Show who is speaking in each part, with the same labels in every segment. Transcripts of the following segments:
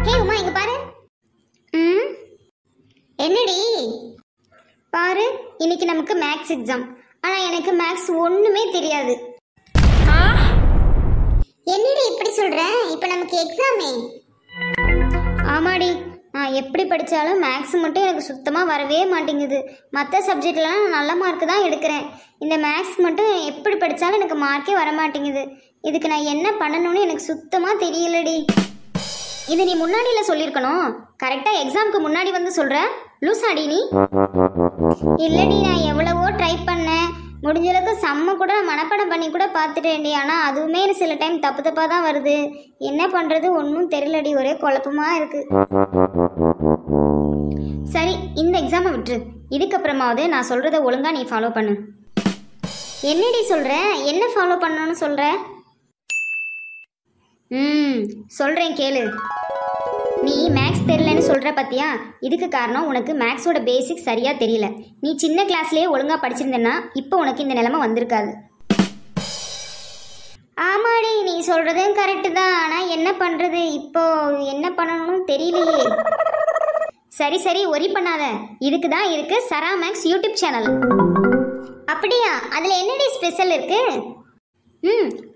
Speaker 1: ஹே உமா இங்க பாரு. என்னடி பாரு, இன்னைக்கு நமக்கு மேக்ஸ் எக்ஸாம். ஆனா எனக்கு மேக்ஸ் ஒண்ணுமே தெரியாது. என்னடி இப்படி சொல்ற? இப்ப நமக்கு எக்ஸாமே. ஆமாடி, நான் எப்படி படித்தாலும் மேக்ஸ் மட்டும் எனக்கு சுத்தமாக வரவே மாட்டேங்குது. மற்ற சப்ஜெக்ட்லாம் நான் நல்ல மார்க்கு தான் எடுக்கிறேன். இந்த மேக்ஸ் மட்டும் எப்படி படித்தாலும் எனக்கு மார்க்கே வர மாட்டேங்குது. இதுக்கு நான் என்ன பண்ணணும்னு எனக்கு சுத்தமாக தெரியலடி. இது நீ முன்னாடியில் சொல்லியிருக்கணும். கரெக்டாக எக்ஸாமுக்கு முன்னாடி வந்து சொல்கிற. லூசாடி நீ? இல்லடி, நான் எவ்வளவோ ட்ரை பண்ணேன். முடிஞ்ச அளவுக்கு செம்ம கூட மனப்பாடம் பண்ணி கூட பார்த்துட்டேன்டி. ஆனால் அதுவுமே சில டைம் தப்பு தப்பாக தான் வருது. என்ன பண்ணுறது ஒன்றும் தெரியலடி, ஒரே குழப்பமாக இருக்குது. சரி, இந்த எக்ஸாமை விட்டுரு. இதுக்கப்புறமாவது நான் சொல்கிறத ஒழுங்காக நீ ஃபாலோ பண்ணு. என்னடி சொல்கிற? என்ன ஃபாலோ பண்ணணும்னு சொல்கிற? சொல்கிறேன் கேளு. நீ மேக்ஸ் தெரியலன்னு சொல்கிற பத்தியா? இதுக்கு காரணம் உனக்கு மேக்ஸோட பேசிக்ஸ் சரியாக தெரியல. நீ சின்ன கிளாஸ்லேயே ஒழுங்காக படிச்சிருந்தேன்னா இப்போ உனக்கு இந்த நிலைமை வந்திருக்காது. ஆமாடி, நீ சொல்கிறதும் கரெக்டு தான். ஆனால் என்ன பண்ணுறது, இப்போ என்ன பண்ணணும்னு தெரியலையே. சரி சரி, ஒரி பண்ணாத. இதுக்கு தான் இருக்குது சரா மேக்ஸ் யூடியூப் சேனல். அப்படியா? அதில் என்னடி ஸ்பெஷல் இருக்குது?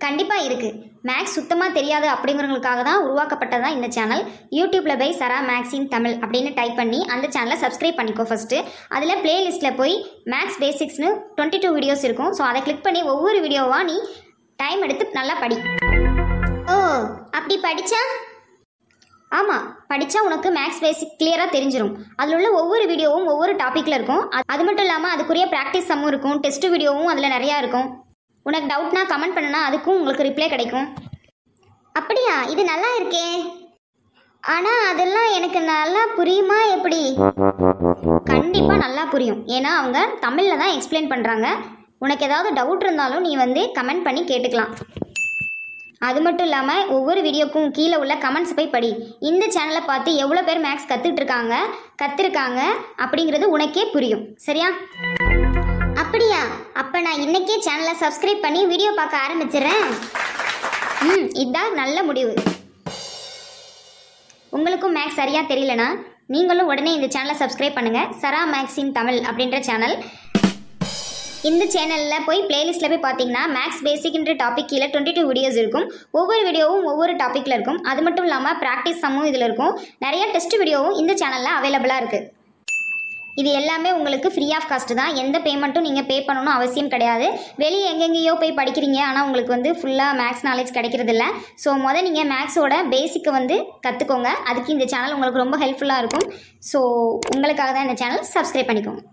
Speaker 1: கண்டிப்பாக இருக்குது. மேக்ஸ் சுத்தமாக தெரியாது அப்படிங்கிறவங்களுக்காக தான் உருவாக்கப்பட்டதான் இந்த சேனல். யூடியூப்பில் போய் சரா மேக்ஸ் இன் தமிழ் அப்படின்னு டைப் பண்ணி அந்த சேனலை சப்ஸ்கிரைப் பண்ணிக்கோ ஃபஸ்ட்டு. அதில் பிளேலிஸ்ட்டில் போய் மேக்ஸ் பேசிக்ஸ்னு 22 வீடியோஸ் இருக்கும். ஸோ அதை கிளிக் பண்ணி ஒவ்வொரு வீடியோவாக நீ டைம் எடுத்து நல்லா படி. ஓ, அப்படி படித்தா? ஆமாம், படித்தா உனக்கு மேக்ஸ் பேசிக் கிளியராக தெரிஞ்சிடும். அதில் உள்ள ஒவ்வொரு வீடியோவும் ஒவ்வொரு டாப்பிக்கில் இருக்கும். அது மட்டும் இல்லாமல் அதுக்குரிய ப்ராக்டிஸ் சம்மும் இருக்கும். டெஸ்ட் வீடியோவும் அதில் நிறையா இருக்கும். உனக்கு டவுட்னா கமெண்ட் பண்ணுனா அதுக்கும் உங்களுக்கு ரிப்ளை கிடைக்கும். அப்படியா? இது நல்லா இருக்கே. ஆனால் அதெல்லாம் எனக்கு நல்லா புரியுமா எப்படி? கண்டிப்பாக நல்லா புரியும். ஏன்னா அவங்க தமிழில் தான் எக்ஸ்பிளைன் பண்ணுறாங்க. உனக்கு ஏதாவது டவுட் இருந்தாலும் நீ வந்து கமெண்ட் பண்ணி கேட்டுக்கலாம். அது மட்டும் இல்லாமல் ஒவ்வொரு வீடியோக்கும் கீழே உள்ள கமெண்ட்ஸ் போய் படி. இந்த சேனலை பார்த்து எவ்வளோ பேர் மேக்ஸ் கற்றுருக்காங்க அப்படிங்கிறது உனக்கே புரியும். சரியா? அப்படியா? அப்போ நான் இன்னைக்கே சேனலை சப்ஸ்கிரைப் பண்ணி வீடியோ பார்க்க ஆரம்பிச்சிடுறேன். இதுதான் நல்ல முடிவு. உங்களுக்கும் மேக்ஸ் சரியாக தெரியலனா நீங்களும் உடனே இந்த சேனலை சப்ஸ்கிரைப் பண்ணுங்கள். சரா மேக்ஸ் இன் தமிழ் அப்படின்ற சேனல். இந்த சேனலில் போய் பிளேலிஸ்ட்டில் போய் பார்த்தீங்கன்னா மேக்ஸ் பேசிக்ன்ற டாபிக் கீழே 22 வீடியோஸ் இருக்கும். ஒவ்வொரு வீடியோவும் ஒவ்வொரு டாப்பிக்கில் இருக்கும். அது மட்டும் இல்லாமல் ப்ராக்டிஸ் சம்மும் இதில் இருக்கும். நிறைய டெஸ்ட் வீடியோவும் இந்த சேனலில் அவைலபிளாக இருக்குது. இது எல்லாமே உங்களுக்கு ஃப்ரீ ஆஃப் காஸ்ட் தான். எந்த பேமெண்ட்டும் நீங்கள் பே பண்ணணும்னு அவசியம் கிடையாது. வெளியே எங்கெங்கேயோ போய் படிக்கிறீங்க, ஆனால் உங்களுக்கு வந்து ஃபுல்லாக மேக்ஸ் நாலேஜ் கிடைக்கிறதில்ல. ஸோ நீங்கள் மேக்ஸோட பேசிக்கை வந்து கற்றுக்கோங்க. அதுக்கு இந்த சேனல் உங்களுக்கு ரொம்ப ஹெல்ப்ஃபுல்லாக இருக்கும். ஸோ உங்களுக்காக தான் இந்த சேனல். சப்ஸ்கிரைப் பண்ணிக்கோங்க.